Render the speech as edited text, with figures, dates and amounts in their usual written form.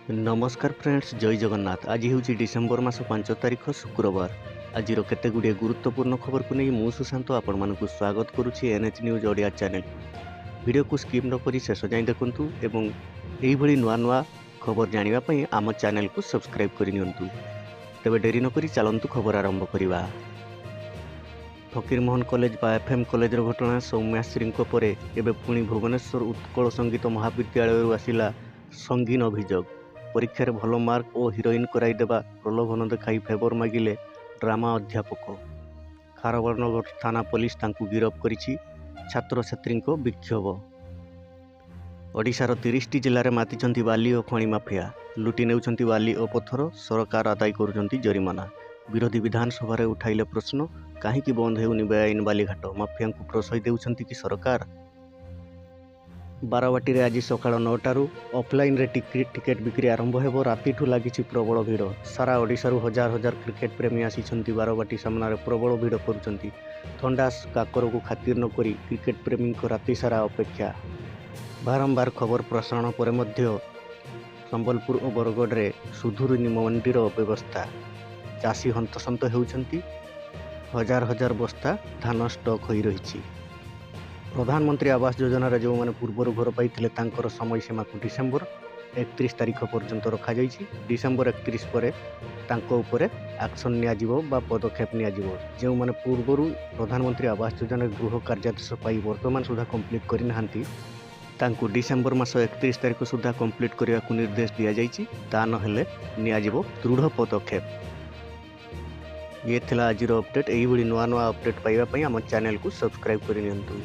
नमस्कार फ्रेंड्स, जय जगन्नाथ। आज हूँ डिसेम्बर मास 5 तारिख शुक्रवार। आज केते गुड़िए गुरुत्वपूर्ण खबर को नहीं मु सुशांत आपण मानकु स्वागत करुछि NH news Odia channel. Video को स्किप न करी शेष जाए देखंतु एवं एही भली नुआ नुआ खबर जानिबा पई आम चैनल को सब्सक्राइब करि नियंतु। तबे डेरी न करी चलंतु खबर आरंभ करिबा। फकीरमोहन कॉलेज बा एफएम कॉलेज घटना सौम्याश्री परे एबे पुणी भुवनेश्वर उत्कल संगीत महाविद्यालय आसिला संगीन अभियोग। परीक्षार भल मार्क और हिरोइन कराइदेवा प्रलोभन देखाई फेवर मागिले ड्रामा अध्यापक। खारबरनगर थाना पुलिस तांकु गिरफ करिछि। छात्र छात्री विक्षोभ। ओडिशार 30टी जिले में मातिचंती बाली और खणी माफिया। लुटि नेउछंती बाली और पत्थर। सरकार आदाय करुछंती जरिमाना। विरोधी विधानसभा उठाइले प्रश्न, कहीं बंद हेउनी बेआईन बालीघाट? माफिया को प्रशय देउछंती कि सरकार? बारवाटी रे आज सकाळ 9टारू ऑफलाइन रे टिकेट बिक्री आरंभ हेबो। रातिठू लागिछि प्रबल भिड़। सारा ओडिशारू हजार हजार क्रिकेट प्रेमी आसिछंती बारवाटी सामना रे प्रबल भिड़ करुछंती। थंडा काकर को खातिर न करी क्रिकेट प्रेमी को राति सारा अपेक्षा। बारंबार खबर प्रसारण पर मध्य संबलपुर और बरगढ़ रे सुधुरुनी मंडीर व्यवस्था। चाषी हंतसंत हेउछंती। हजार हजार बस्ता धान स्टॉक होई रहिछि। प्रधानमंत्री आवास योजना रे जो माने पूर्वर घर पाइथिले तांकर समय सीमा को डिसेम्बर 31 तारिख पर्यंत रखा जाइछि। डिसेम्बर 31 पर तांको उपरे एक्शन निया जिवो बा पदक्षेप निया जिवो। जो माने पूर्वर प्रधानमंत्री आवास योजना गृह कार्यादेश पाई वर्तमान सुधा कंप्लीट करि नाहंती तांको डिसेम्बर मास 31 तारिख सुधा कंप्लीट करिया को निर्देश दिया जाइछि। ता न हेले निया जिवो दृढ़ पदक्षेप। ये थिला आजिर अपडेट। एही बडी नुआ नुआ अपडेट पाइबा पई हम चैनल को सब्सक्राइब करि नियंतु।